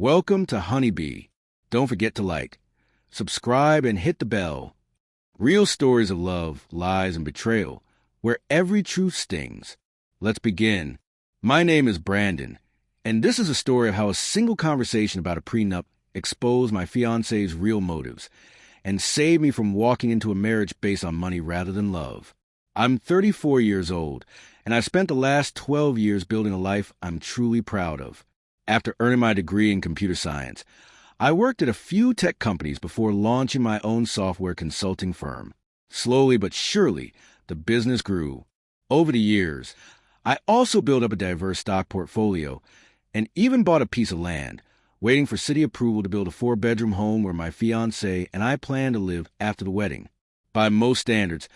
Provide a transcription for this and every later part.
Welcome to Honeybee. Don't forget to like, subscribe, and hit the bell. Real stories of love, lies, and betrayal, where every truth stings. Let's begin. My name is Brandon, and this is a story of how a single conversation about a prenup exposed my fiancée's real motives and saved me from walking into a marriage based on money rather than love. I'm 34 years old, and I've spent the last 12 years building a life I'm truly proud of. After earning my degree in computer science, I worked at a few tech companies before launching my own software consulting firm. Slowly but surely, the business grew. Over the years, I also built up a diverse stock portfolio and even bought a piece of land, waiting for city approval to build a 4-bedroom home where my fiancée and I plan to live after the wedding. By most standards,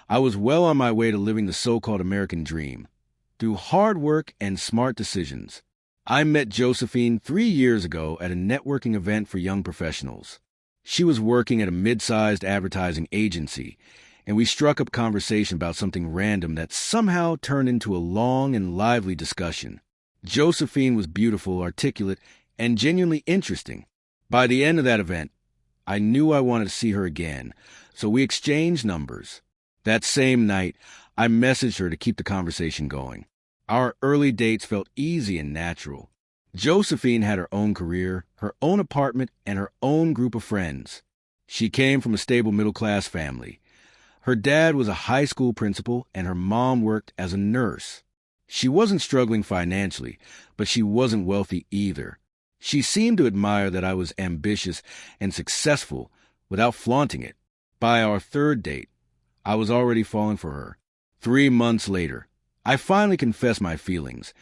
I was well on my way to living the so-called American dream. Through hard work and smart decisions, I met Josephine 3 years ago at a networking event for young professionals. She was working at a mid-sized advertising agency, and we struck up conversation about something random that somehow turned into a long and lively discussion. Josephine was beautiful, articulate, and genuinely interesting. By the end of that event, I knew I wanted to see her again, so we exchanged numbers. That same night, I messaged her to keep the conversation going. Our early dates felt easy and natural. Josephine had her own career, her own apartment, and her own group of friends. She came from a stable middle-class family. Her dad was a high school principal, and her mom worked as a nurse. She wasn't struggling financially, but she wasn't wealthy either. She seemed to admire that I was ambitious and successful without flaunting it. By our third date, I was already falling for her. 3 months later, I finally confessed my feelings,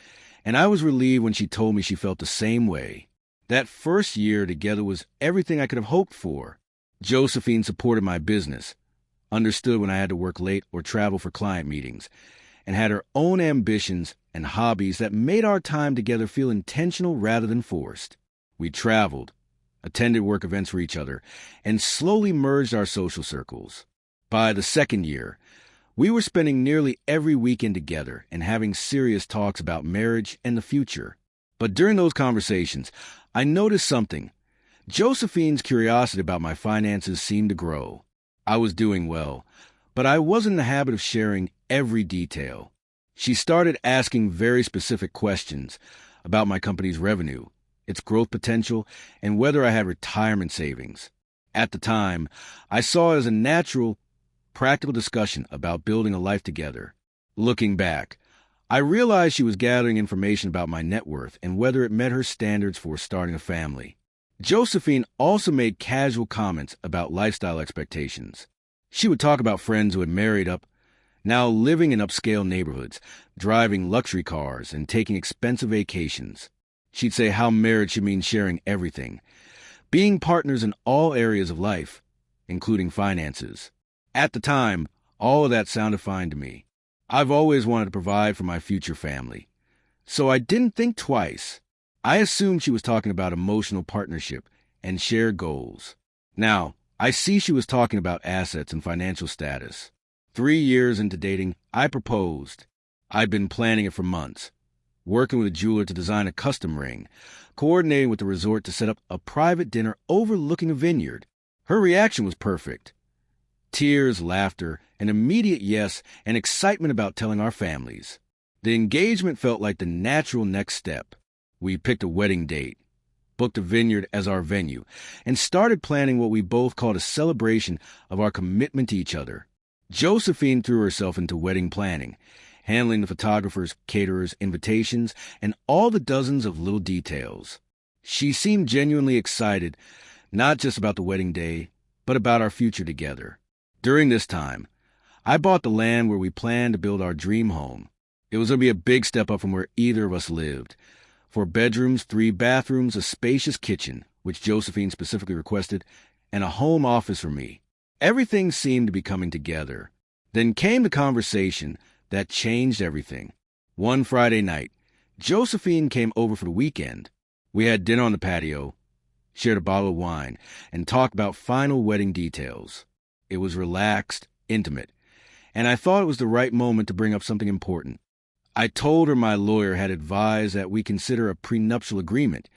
and I was relieved when she told me she felt the same way. That first year together was everything I could have hoped for. Josephine supported my business, understood when I had to work late or travel for client meetings, and had her own ambitions and hobbies that made our time together feel intentional rather than forced. We traveled, attended work events for each other, and slowly merged our social circles. By the second year, we were spending nearly every weekend together and having serious talks about marriage and the future. But during those conversations, I noticed something. Josephine's curiosity about my finances seemed to grow. I was doing well, but I wasn't in the habit of sharing every detail. She started asking very specific questions about my company's revenue, its growth potential, and whether I had retirement savings. At the time, I saw it as a natural, practical discussion about building a life together. Looking back, I realized she was gathering information about my net worth and whether it met her standards for starting a family. Josephine also made casual comments about lifestyle expectations. She would talk about friends who had married up, now living in upscale neighborhoods, driving luxury cars, and taking expensive vacations. She'd say how marriage should mean sharing everything, being partners in all areas of life, including finances. At the time, all of that sounded fine to me. I've always wanted to provide for my future family, so I didn't think twice. I assumed she was talking about emotional partnership and shared goals. Now, I see she was talking about assets and financial status. 3 years into dating, I proposed. I'd been planning it for months, working with a jeweler to design a custom ring, coordinating with the resort to set up a private dinner overlooking a vineyard. Her reaction was perfect. Tears, laughter, an immediate yes, and excitement about telling our families. The engagement felt like the natural next step. We picked a wedding date, booked a vineyard as our venue, and started planning what we both called a celebration of our commitment to each other. Josephine threw herself into wedding planning, handling the photographers, caterers, invitations, and all the dozens of little details. She seemed genuinely excited, not just about the wedding day, but about our future together. During this time, I bought the land where we planned to build our dream home. It was going to be a big step up from where either of us lived. 4 bedrooms, 3 bathrooms, a spacious kitchen, which Josephine specifically requested, and a home office for me. Everything seemed to be coming together. Then came the conversation that changed everything. One Friday night, Josephine came over for the weekend. We had dinner on the patio, shared a bottle of wine, and talked about final wedding details. It was relaxed, intimate, and I thought it was the right moment to bring up something important. I told her my lawyer had advised that we consider a prenuptial agreement.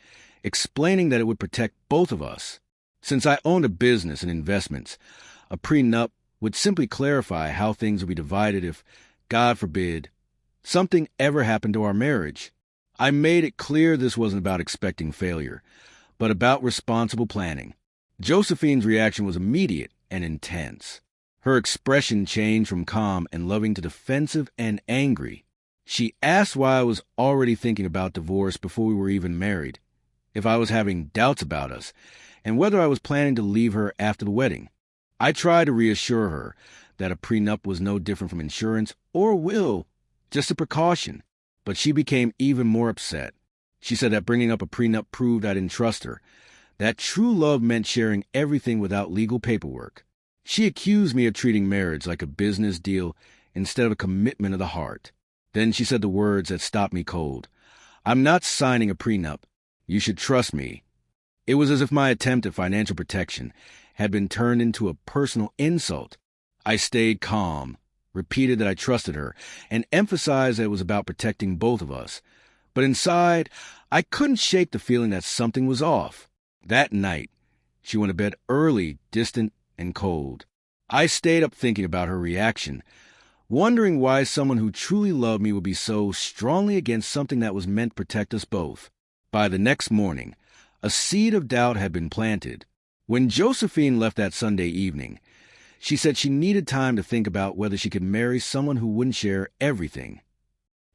explaining that it would protect both of us. Since I owned a business and investments, a prenup would simply clarify how things would be divided if, God forbid, something ever happened to our marriage. I made it clear this wasn't about expecting failure, but about responsible planning. Josephine's reaction was immediate and intense. Her expression changed from calm and loving to defensive and angry. She asked why I was already thinking about divorce before we were even married, if I was having doubts about us, and whether I was planning to leave her after the wedding. I tried to reassure her that a prenup was no different from insurance or a will, just a precaution, but she became even more upset. She said that bringing up a prenup proved I didn't trust her, that true love meant sharing everything without legal paperwork. She accused me of treating marriage like a business deal instead of a commitment of the heart. Then she said the words that stopped me cold. I'm not signing a prenup. You should trust me. It was as if my attempt at financial protection had been turned into a personal insult. I stayed calm, repeated that I trusted her, and emphasized that it was about protecting both of us. But inside, I couldn't shake the feeling that something was off. That night, she went to bed early, distant, and cold. I stayed up thinking about her reaction, wondering why someone who truly loved me would be so strongly against something that was meant to protect us both. By the next morning, a seed of doubt had been planted. When Josephine left that Sunday evening, she said she needed time to think about whether she could marry someone who wouldn't share everything.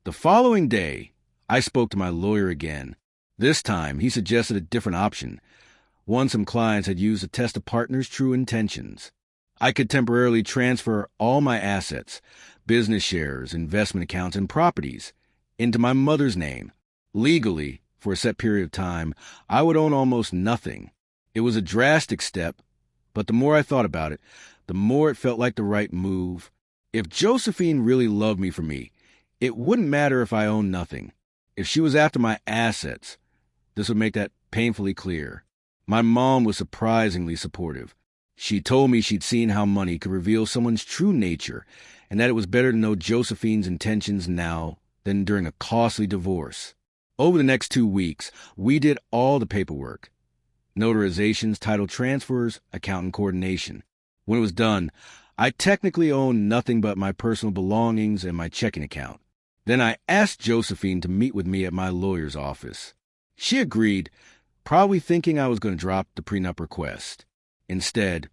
The following day, I spoke to my lawyer again. This time, he suggested a different option, one some clients had used to test a partner's true intentions. I could temporarily transfer all my assets, business shares, investment accounts, and properties into my mother's name. Legally, for a set period of time, I would own almost nothing. It was a drastic step, but the more I thought about it, the more it felt like the right move. If Josephine really loved me for me, it wouldn't matter if I owned nothing. If she was after my assets, this would make that painfully clear. My mom was surprisingly supportive. She told me she'd seen how money could reveal someone's true nature, and that it was better to know Josephine's intentions now than during a costly divorce. Over the next 2 weeks, we did all the paperwork. Notarizations, title transfers, accountant coordination. When it was done, I technically owned nothing but my personal belongings and my checking account. Then I asked Josephine to meet with me at my lawyer's office. She agreed, probably thinking I was going to drop the prenup request. Instead,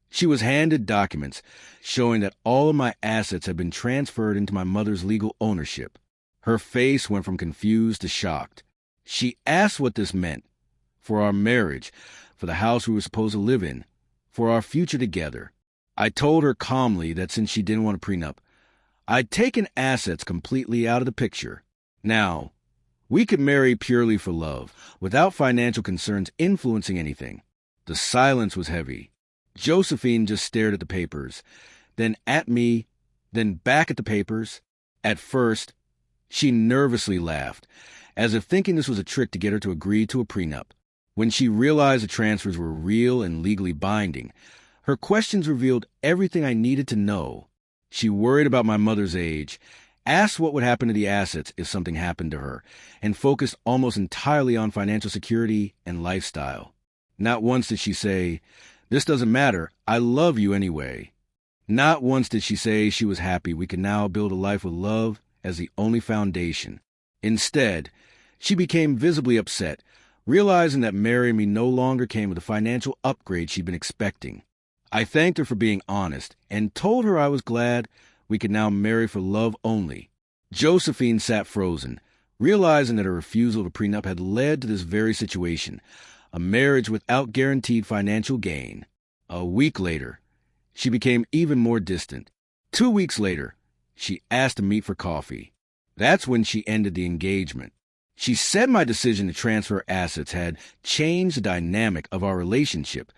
she was handed documents showing that all of my assets had been transferred into my mother's legal ownership. Her face went from confused to shocked. She asked what this meant for our marriage, for the house we were supposed to live in, for our future together. I told her calmly that since she didn't want a prenup, I'd taken assets completely out of the picture. Now, we could marry purely for love, without financial concerns influencing anything. The silence was heavy. Josephine just stared at the papers, then at me, then back at the papers. At first, she nervously laughed, as if thinking this was a trick to get her to agree to a prenup. When she realized the transfers were real and legally binding, her questions revealed everything I needed to know. She worried about my mother's age, asked what would happen to the assets if something happened to her, and focused almost entirely on financial security and lifestyle. Not once did she say, "This doesn't matter, I love you anyway." Not once did she say she was happy we could now build a life with love as the only foundation. Instead, she became visibly upset, realizing that marrying me no longer came with the financial upgrade she'd been expecting. I thanked her for being honest and told her I was glad we could now marry for love only. Josephine sat frozen, realizing that her refusal to prenup had led to this very situation, a marriage without guaranteed financial gain. A week later, she became even more distant. 2 weeks later, she asked to meet for coffee. That's when she ended the engagement. She said my decision to transfer assets had changed the dynamic of our relationship,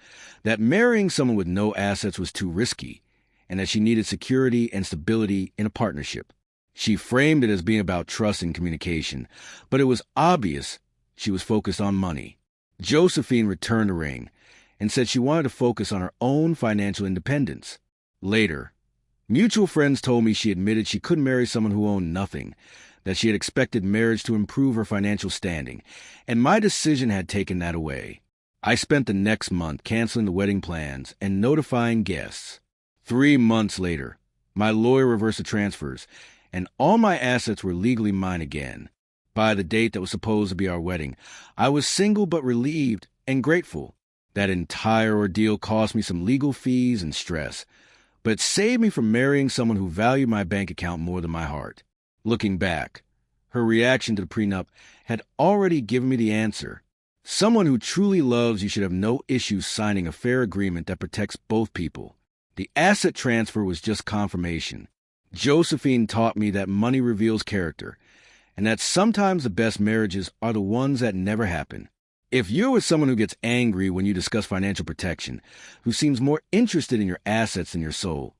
that marrying someone with no assets was too risky, and that she needed security and stability in a partnership. She framed it as being about trust and communication, but it was obvious she was focused on money. Josephine returned the ring and said she wanted to focus on her own financial independence. Later, mutual friends told me she admitted she couldn't marry someone who owned nothing, that she had expected marriage to improve her financial standing, and my decision had taken that away. I spent the next month canceling the wedding plans and notifying guests. 3 months later, my lawyer reversed the transfers, and all my assets were legally mine again. By the date that was supposed to be our wedding, I was single but relieved and grateful. That entire ordeal cost me some legal fees and stress, but it saved me from marrying someone who valued my bank account more than my heart. Looking back, her reaction to the prenup had already given me the answer. Someone who truly loves you should have no issue signing a fair agreement that protects both people. The asset transfer was just confirmation. Josephine taught me that money reveals character, and that sometimes the best marriages are the ones that never happen. If you're with someone who gets angry when you discuss financial protection, who seems more interested in your assets than your soul,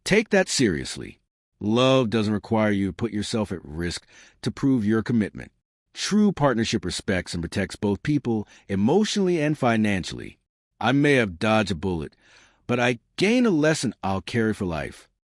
take that seriously. Love doesn't require you to put yourself at risk to prove your commitment. True partnership respects and protects both people emotionally and financially. I may have dodged a bullet, but I gained a lesson I'll carry for life.